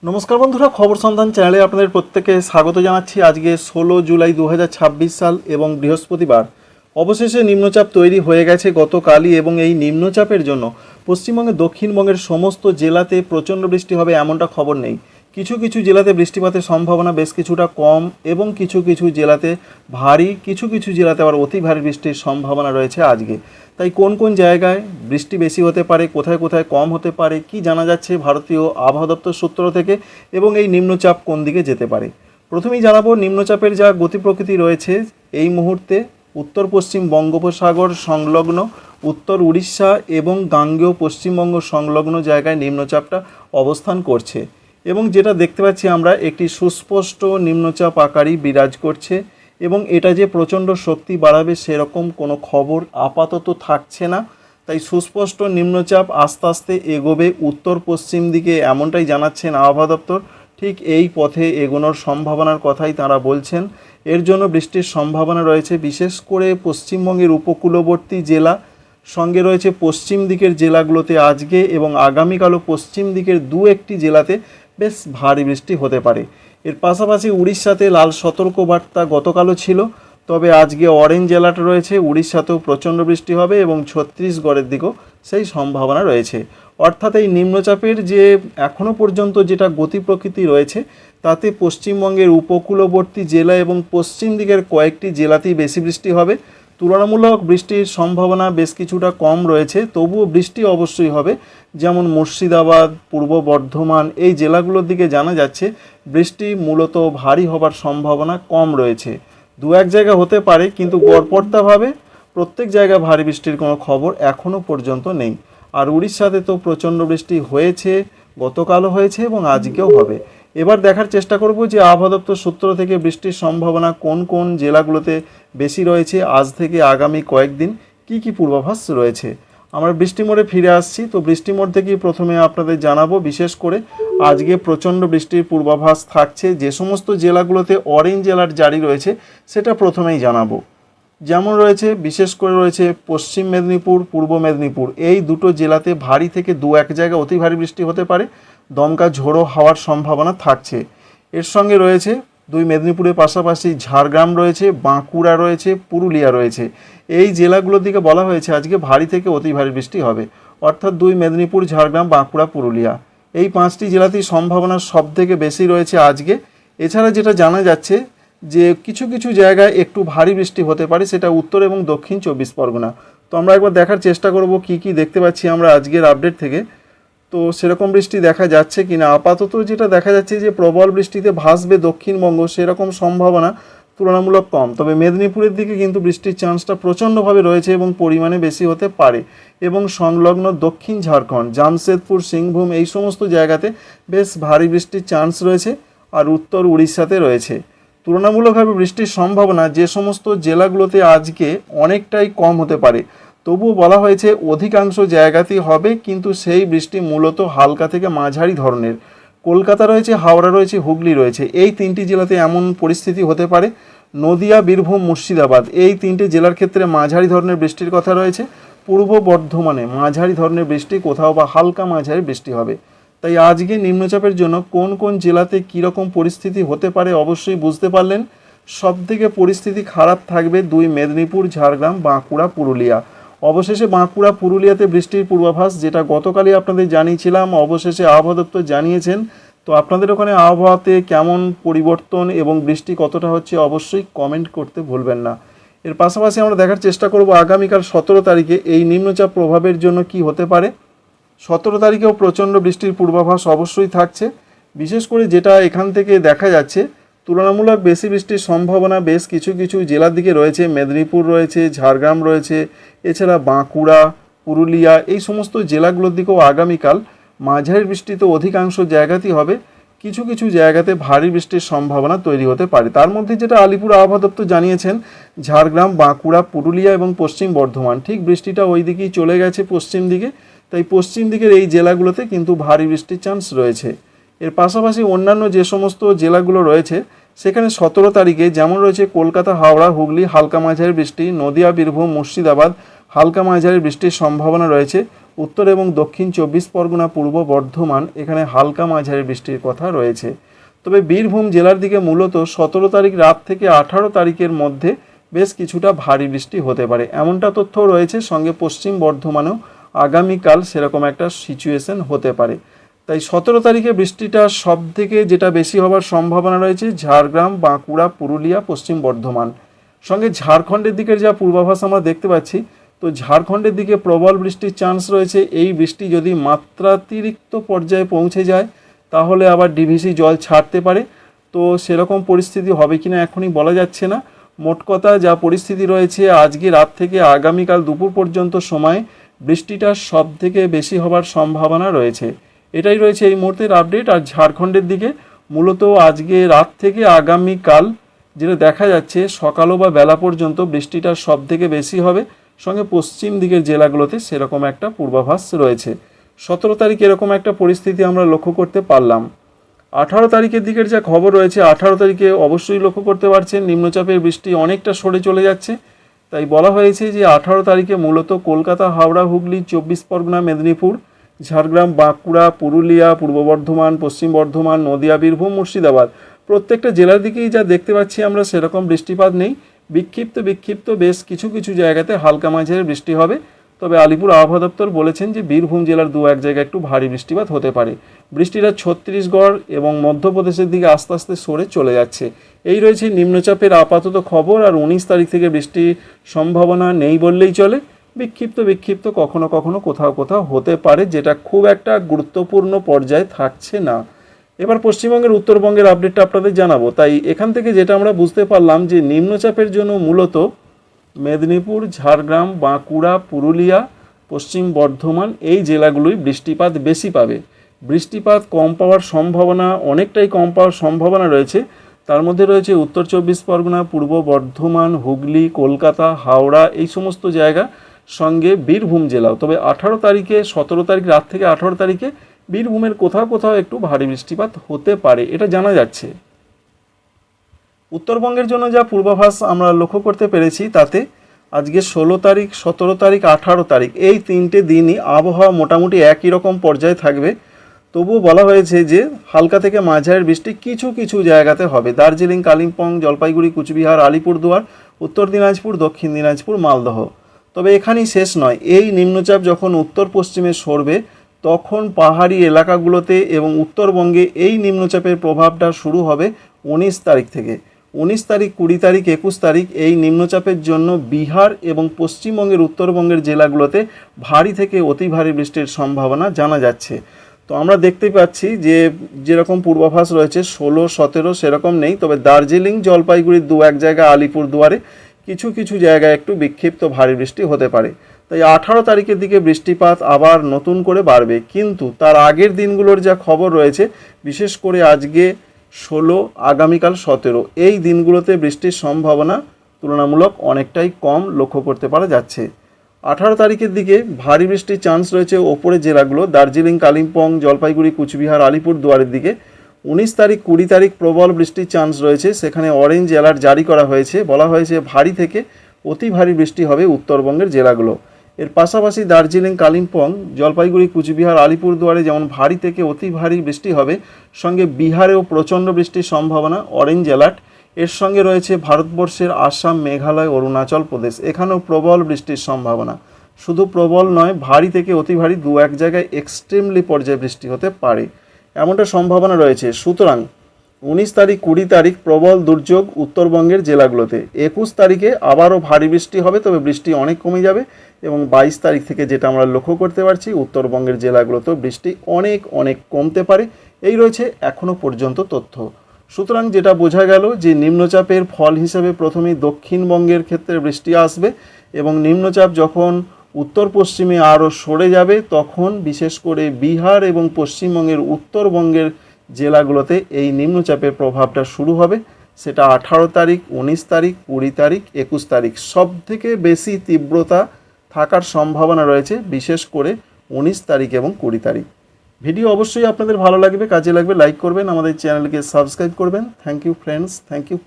নমস্কার বন্ধুরা, খবর সন্ধান চ্যানেলে আপনাদের প্রত্যেককে স্বাগত জানাচ্ছি। আজকে 16 জুলাই 2026 সাল এবং বৃহস্পতিবার। অবশেষে নিম্নচাপ তৈরি হয়ে গেছে গতকালই এবং এই নিম্নচাপের জন্য পশ্চিমবঙ্গের দক্ষিণবঙ্গের সমস্ত জেলাতে প্রচণ্ড বৃষ্টি হবে এমনটা খবর নেই। কিছু কিছু জেলাতে বৃষ্টিপাতের সম্ভাবনা বেশ কিছুটা কম এবং কিছু কিছু জেলাতে ভারী, কিছু কিছু জেলাতে আবার অতি ভারী বৃষ্টির সম্ভাবনা রয়েছে আজকে। তাই কোন কোন জায়গায় বৃষ্টি বেশি হতে পারে, কোথায় কোথায় কম হতে পারে, কি জানা যাচ্ছে ভারতীয় আবহাওয়া দপ্তর সূত্র থেকে এবং এই নিম্নচাপ কোন দিকে যেতে পারে। প্রথমেই জানাবো নিম্নচাপের যা গতি প্রকৃতি রয়েছে। এই মুহূর্তে উত্তর পশ্চিম বঙ্গোপসাগর সংলগ্ন উত্তর উড়িষ্যা এবং গাঙ্গেয় পশ্চিমবঙ্গ সংলগ্ন জায়গায় নিম্নচাপটা অবস্থান করছে এবং যেটা দেখতে পাচ্ছি আমরা একটি সুস্পষ্ট নিম্নচাপ আকারই বিরাজ করছে এবং এটা যে প্রচণ্ড শক্তি বাড়াবে সেরকম কোনো খবর আপাতত থাকছে না। তাই সুস্পষ্ট নিম্নচাপ আস্তে আস্তে এগোবে উত্তর পশ্চিম দিকে, এমনটাই জানাচ্ছেন আবহাওয়া দপ্তর। ঠিক এই পথে এগোনোর সম্ভাবনার কথাই তারা বলছেন। এর জন্য বৃষ্টির সম্ভাবনা রয়েছে বিশেষ করে পশ্চিমবঙ্গের উপকূলবর্তী জেলা, সঙ্গে রয়েছে পশ্চিম দিকের জেলাগুলোতে আজকে এবং আগামীকালও পশ্চিম দিকের দু একটি জেলাতে বেশ ভারী বৃষ্টি হতে পারে। এর পাশাপাশি উড়িষ্যাতে লাল সতর্কবার্তা গতকালও ছিল, তবে আজকে অরেঞ্জ অ্যালার্ট রয়েছে। উড়িষ্যাতেও প্রচণ্ড বৃষ্টি হবে এবং ছত্তিশগড়ের দিকেও সেই সম্ভাবনা রয়েছে। অর্থাৎ এই নিম্নচাপের যে এখনও পর্যন্ত যেটা গতি প্রকৃতি রয়েছে তাতে পশ্চিমবঙ্গের উপকূলবর্তী জেলা এবং পশ্চিম দিকের কয়েকটি জেলাতেই বেশি বৃষ্টি হবে। তুলনামূলক বৃষ্টির সম্ভাবনা বেশ কিছুটা কম রয়েছে, তবুও বৃষ্টি অবশ্যই হবে। যেমন মুর্শিদাবাদ, পূর্ব বর্ধমান এই জেলাগুলোর দিকে জানা যাচ্ছে বৃষ্টি মূলত ভারী হবার সম্ভাবনা কম রয়েছে। দু এক জায়গা হতে পারে, কিন্তু গড়পড়তাভাবে প্রত্যেক জায়গায় ভারী বৃষ্টির কোনো খবর এখনও পর্যন্ত নেই। আর উড়িষ্যাতে তো প্রচণ্ড বৃষ্টি হয়েছে, গতকালও হয়েছে এবং আজকেও হবে। এবার দেখার চেষ্টা করব যে আবহাওয়া দপ্তর সূত্র থেকে বৃষ্টির সম্ভাবনা কোন কোন জেলাগুলোতে বেশি রয়েছে, আজ থেকে আগামী কয়েকদিন কি কি পূর্বাভাস রয়েছে। আমরা বৃষ্টি মোড়ে ফিরে আসছি। তো বৃষ্টি মোড় থেকেই প্রথমে আপনাদের জানাবো, বিশেষ করে আজকে প্রচণ্ড বৃষ্টির পূর্বাভাস থাকছে। যে সমস্ত জেলাগুলোতে অরেঞ্জ অ্যালার্ট জারি রয়েছে সেটা প্রথমেই জানাবো। যেমন রয়েছে, বিশেষ করে রয়েছে পশ্চিম মেদিনীপুর, পূর্ব মেদিনীপুর এই দুটো জেলাতে ভারী থেকে দু এক জায়গায় অতি ভারী বৃষ্টি হতে পারে, দমকা ঝোড়ো হওয়ার সম্ভাবনা থাকছে। এর সঙ্গে রয়েছে দুই মেদিনীপুরের পাশাপাশি ঝাড়গ্রাম রয়েছে, বাঁকুড়া রয়েছে, পুরুলিয়া রয়েছে। এই জেলাগুলোর দিকে বলা হয়েছে আজকে ভারী থেকে অতি ভারী বৃষ্টি হবে। অর্থাৎ দুই মেদিনীপুর, ঝাড়গ্রাম, বাঁকুড়া, পুরুলিয়া এই পাঁচটি জেলাতেই সম্ভাবনা সব থেকে বেশি রয়েছে আজকে। এছাড়া যেটা জানা যাচ্ছে যে কিছু কিছু জায়গায় একটু ভারী বৃষ্টি হতে পারে, সেটা উত্তর এবং দক্ষিণ 24 পরগনা। তো আমরা একবার দেখার চেষ্টা করব কি কি দেখতে পাচ্ছি আমরা আজকের আপডেট থেকে। তো সেরকম বৃষ্টি দেখা যাচ্ছে কিনা। আপাতত যেটা দেখা যাচ্ছে যে প্রবল বৃষ্টিতে ভাসবে দক্ষিণবঙ্গ, সেরকম সম্ভাবনা তুলনামূলক কম। তবে মেদিনীপুরের দিকে কিন্তু বৃষ্টির চান্সটা প্রচণ্ডভাবে রয়েছে এবং পরিমাণে বেশি হতে পারে এবং সংলগ্ন দক্ষিণ ঝাড়খণ্ড, জামশেদপুর, সিংভূম এই সমস্ত জায়গাতে বেশ ভারী বৃষ্টির চান্স রয়েছে। আর উত্তর উড়িষ্যাতে রয়েছে তুলনামূলকভাবে বৃষ্টির সম্ভাবনা যে সমস্ত জেলাগুলোতে আজকে অনেকটাই কম হতে পারে, তবুও বলা হয়েছে অধিকাংশ জায়গাতেই হবে, কিন্তু সেই বৃষ্টি মূলত হালকা থেকে মাঝারি ধরনের। কলকাতা রয়েছে, হাওড়া রয়েছে, হুগলি রয়েছে, এই তিনটি জেলাতে এমন পরিস্থিতি হতে পারে। নদিয়া, বীরভূম, মুর্শিদাবাদ এই তিনটি জেলার ক্ষেত্রে মাঝারি ধরনের বৃষ্টির কথা রয়েছে। পূর্ব বর্ধমানে মাঝারি ধরনের বৃষ্টি, কোথাও বা হালকা মাঝারি বৃষ্টি হবে। তাই আজকে নিম্নচাপের জন্য কোন কোন জেলাতে কীরকম পরিস্থিতি হতে পারে অবশ্যই বুঝতে পারলেন। সবথেকে পরিস্থিতি খারাপ থাকবে দুই মেদিনীপুর, ঝাড়গ্রাম, বাঁকুড়া, পুরুলিয়া। অবশেষে বাঁকুড়া, পুরুলিয়াতে বৃষ্টির পূর্বাভাস যেটা গতকালই আপনাদের জানিয়েছিলাম, অবশেষে আবহাওয়া দপ্তর জানিয়েছেন। তো আপনাদের ওখানে আবহাওয়াতে কেমন পরিবর্তন এবং বৃষ্টি কতটা হচ্ছে অবশ্যই কমেন্ট করতে ভুলবেন না। এর পাশাপাশি আমরা দেখার চেষ্টা করব আগামীকাল 17 তারিখে এই নিম্নচাপ প্রভাবের জন্য কি হতে পারে। 17 তারিখেও প্রচণ্ড বৃষ্টির পূর্বাভাস অবশ্যই থাকছে। বিশেষ করে যেটা এখান থেকে দেখা যাচ্ছে তুলনামূলক বেশি বৃষ্টির সম্ভাবনা বেশ কিছু কিছু জেলার দিকে রয়েছে। মেদিনীপুর রয়েছে, ঝাড়গ্রাম রয়েছে, এছাড়া বাঁকুড়া, পুরুলিয়া এই সমস্ত জেলাগুলোর দিকেও আগামীকাল মাঝারি বৃষ্টি তো অধিকাংশ জায়গাতেই হবে, কিছু কিছু জায়গাতে ভারী বৃষ্টির সম্ভাবনা তৈরি হতে পারে। তার মধ্যে যেটা আলিপুর আবহাওয়া দপ্তর জানিয়েছেন, ঝাড়গ্রাম, বাঁকুড়া, পুরুলিয়া এবং পশ্চিম বর্ধমান ঠিক বৃষ্টিটা ওই দিকেই চলে গেছে পশ্চিম দিকে। তাই পশ্চিম দিকের এই জেলাগুলোতে কিন্তু ভারী বৃষ্টির চান্স রয়েছে। এর পাশাপাশি অন্যান্য যে সমস্ত জেলাগুলো রয়েছে সেখানে 17 তারিখে যেমন রয়েছে কলকাতা, হাওড়া, হুগলি হালকা মাঝারি বৃষ্টি, নদিয়া, বীরভূম, মুর্শিদাবাদ হালকা মাঝারি বৃষ্টির সম্ভাবনা রয়েছে। উত্তর এবং দক্ষিণ 24 পরগনা, পূর্ব বর্ধমান এখানে হালকা মাঝারি বৃষ্টির কথা রয়েছে। তবে বীরভূম জেলার দিকে মূলত 17 তারিখ রাত থেকে 18 তারিখের মধ্যে বেশ কিছুটা ভারী বৃষ্টি হতে পারে, এমনটা তথ্য রয়েছে। সঙ্গে পশ্চিম বর্ধমানেও আগামীকাল সেরকম একটা সিচুয়েশন হতে পারে। তাই 17 তারিখে বৃষ্টিটা সব থেকে যেটা বেশি হওয়ার সম্ভাবনা রয়েছে ঝাড়গ্রাম, বাঁকুড়া, পুরুলিয়া, পশ্চিম বর্ধমান। সঙ্গে ঝাড়খণ্ডের দিকের যা পূর্বাভাস আমরা দেখতে পাচ্ছি, তো ঝাড়খণ্ডের দিকে প্রবল বৃষ্টির চান্স রয়েছে। এই বৃষ্টি যদি মাত্রাতিরিক্ত পর্যায়ে পৌঁছে যায় তাহলে আবার ডিভিসি জল ছাড়তে পারে। তো সেরকম পরিস্থিতি হবে কিনা এখনই বলা যাচ্ছে না। মোট কথা যা পরিস্থিতি রয়েছে, আজকে রাত থেকে আগামীকাল দুপুর পর্যন্ত সময় বৃষ্টিটা সব থেকে বেশি হবার সম্ভাবনা রয়েছে। এটাই রয়েছে এই মুহূর্তের আপডেট। আর ঝাড়খণ্ডের দিকে মূলত আজকে রাত থেকে আগামীকাল যেটা দেখা যাচ্ছে সকালও বা বেলা পর্যন্ত বৃষ্টিটা সব থেকে বেশি হবে। সঙ্গে পশ্চিম দিকের জেলাগুলোতে সেরকম একটা পূর্বাভাস রয়েছে। 17 তারিখ এরকম একটা পরিস্থিতি আমরা লক্ষ্য করতে পারলাম। 18 তারিখের দিকের যা খবর রয়েছে, 18 তারিখে অবশ্যই লক্ষ্য করতে পারছেন নিম্নচাপের বৃষ্টি অনেকটা সরে চলে যাচ্ছে। তাই বলা হয়েছে যে 18 তারিখে মূলত কলকাতা, হাওড়া, হুগলি, 24 পরগনা, মেদিনীপুর, ঝাড়গ্রাম, বাঁকুড়া, পুরুলিয়া, পূর্ব বর্ধমান, পশ্চিম বর্ধমান, নদিয়া, বীরভূম, মুর্শিদাবাদ প্রত্যেকটা জেলার দিকেই যা দেখতে পাচ্ছি আমরা সেরকম বৃষ্টিপাত নেই। বিক্ষিপ্ত বেশ কিছু কিছু জায়গাতে হালকা মাঝারি বৃষ্টি হবে। তবে আলিপুর আবহাওয়া দপ্তর বলেছেন যে বীরভূম জেলার 2-1 জায়গায় একটু ভারী বৃষ্টিপাত হতে পারে। বৃষ্টিটা ছত্তিশগড় এবং মধ্যপ্রদেশের দিকে আস্তে আস্তে সরে চলে যাচ্ছে। এই রয়েছে নিম্নচাপের আপাতত খবর। আর 19 তারিখ থেকে বৃষ্টির সম্ভাবনা নেই বললেই চলে। বিক্ষিপ্ত কখনো কখনো কোথাও হতে পারে, যেটা খুব একটা গুরুত্বপূর্ণ পর্যায়ে থাকছে না। এবার পশ্চিমবঙ্গের উত্তরবঙ্গের আপডেটটা আপনাদের জানাবো। তাই এখান থেকে যেটা আমরা বুঝতে পারলাম যে নিম্নচাপের জন্য মূলত মেদিনীপুর, ঝাড়গ্রাম, বাঁকুড়া, পুরুলিয়া, পশ্চিম বর্ধমান এই জেলাগুলোই বৃষ্টিপাত বেশি পাবে। বৃষ্টিপাত কম পাওয়ার সম্ভাবনা, অনেকটাই কম পাওয়ার সম্ভাবনা রয়েছে। তার মধ্যে রয়েছে উত্তর 24 পরগনা, পূর্ব বর্ধমান, হুগলি, কলকাতা, হাওড়া এই সমস্ত জায়গা, সঙ্গে বীরভূম জেলাও। তবে 18 তারিখে, 17 তারিখ রাত থেকে 18 তারিখে বীরভূমের কোথাও একটু ভারী বৃষ্টিপাত হতে পারে, এটা জানা যাচ্ছে। উত্তরবঙ্গের জন্য যা পূর্বাভাস আমরা লক্ষ্য করতে পেরেছি তাতে আজকে 16 তারিখ, 17 তারিখ, 18 তারিখ এই 3টে দিনই আবহাওয়া মোটামুটি একই রকম পর্যায়ে থাকবে। তবুও বলা হয়েছে যে হালকা থেকে মাঝারি বৃষ্টি কিছু কিছু জায়গাতে হবে। দার্জিলিং, কালিম্পং, জলপাইগুড়ি, কুচবিহার, আলিপুরদুয়ার, উত্তর দিনাজপুর, দক্ষিণ দিনাজপুর, মালদহ। তবে এখানেই শেষ নয়। এই নিম্নচাপ যখন উত্তর পশ্চিমে সরবে তখন পাহাড়ি এলাকাগুলোতে এবং উত্তরবঙ্গে এই নিম্নচাপের প্রভাবটা শুরু হবে 19 তারিখ থেকে। 19 তারিখ, 20 তারিখ, 21 তারিখ এই নিম্নচাপের জন্য বিহার এবং পশ্চিমবঙ্গের উত্তরবঙ্গের জেলাগুলোতে ভারী থেকে অতি ভারী বৃষ্টির সম্ভাবনা জানা যাচ্ছে। তো আমরা দেখতে পাচ্ছি যে যেরকম পূর্বাভাস রয়েছে 16, 17 সেরকম নেই। তবে দার্জিলিং, জলপাইগুড়ির 2-1 জায়গা, আলিপুরদুয়ারে কিছু কিছু জায়গায় একটু বিক্ষিপ্ত ভারী বৃষ্টি হতে পারে। তাই 18 তারিখের দিকে বৃষ্টিপাত আবার নতুন করে বাড়বে। কিন্তু তার আগের দিনগুলোর যা খবর রয়েছে, বিশেষ করে আজকে 16, আগামীকাল 17 এই দিনগুলোতে বৃষ্টির সম্ভাবনা তুলনামূলক অনেকটাই কম লক্ষ্য করতে পারা যাচ্ছে। 18 তারিখের দিকে ভারী বৃষ্টির চান্স রয়েছে ওপরের জেলাগুলো, দার্জিলিং, কালিম্পং, জলপাইগুড়ি, কুচবিহার, আলিপুরদুয়ারের দিকে। 19 তারিখ, 20 তারিখ প্রবল বৃষ্টির চান্স রয়েছে, সেখানে অরেঞ্জ অ্যালার্ট জারি করা হয়েছে। বলা হয়েছে ভারী থেকে অতি ভারী বৃষ্টি হবে উত্তরবঙ্গের জেলাগুলো। এর পাশাপাশি দার্জিলিং, কালিম্পং, জলপাইগুড়ি, কুচবিহার, আলিপুরদুয়ারে যেমন ভারী থেকে অতি ভারী বৃষ্টি হবে, সঙ্গে বিহারেও প্রচণ্ড বৃষ্টির সম্ভাবনা, অরেঞ্জ অ্যালার্ট। এর সঙ্গে রয়েছে ভারতবর্ষের আসাম, মেঘালয়, অরুণাচল প্রদেশ, এখানেও প্রবল বৃষ্টির সম্ভাবনা। শুধু প্রবল নয়, ভারী থেকে অতি ভারী 2-1 জায়গায় এক্সট্রিমলি পর্যায়ে বৃষ্টি হতে পারে, এমনটা সম্ভাবনা রয়েছে। সুতরাং 19 তারিখ, 20 তারিখ প্রবল দুর্যোগ উত্তরবঙ্গের জেলাগুলোতে। 21 তারিখে আবারও ভারী বৃষ্টি হবে, তবে বৃষ্টি অনেক কমে যাবে। এবং 22 তারিখ থেকে যেটা আমরা লক্ষ্য করতে পারছি উত্তরবঙ্গের জেলাগুলোতেও বৃষ্টি অনেক কমতে পারে। এই রয়েছে এখনও পর্যন্ত তথ্য। সুতরাং যেটা বোঝা গেল যে নিম্নচাপের ফল হিসেবে প্রথমেই দক্ষিণবঙ্গের ক্ষেত্রে বৃষ্টি আসবে এবং নিম্নচাপ যখন উত্তর পশ্চিমে আরও সরে যাবে তখন বিশেষ করে বিহার এবং পশ্চিমবঙ্গের উত্তরবঙ্গের জেলাগুলোতে এই নিম্নচাপের প্রভাবটা শুরু হবে। সেটা 18 তারিখ, 19 তারিখ, 20 তারিখ, 21 তারিখ সব থেকে বেশি তীব্রতা থাকার সম্ভাবনা রয়েছে, বিশেষ করে 19 তারিখ এবং 20 তারিখ। ভিডিও অবশ্যই আপনাদের ভালো লাগবে, কাজে লাগবে, লাইক করবেন, আমাদের চ্যানেলকে সাবস্ক্রাইব করবেন। Thank you friends, thank you.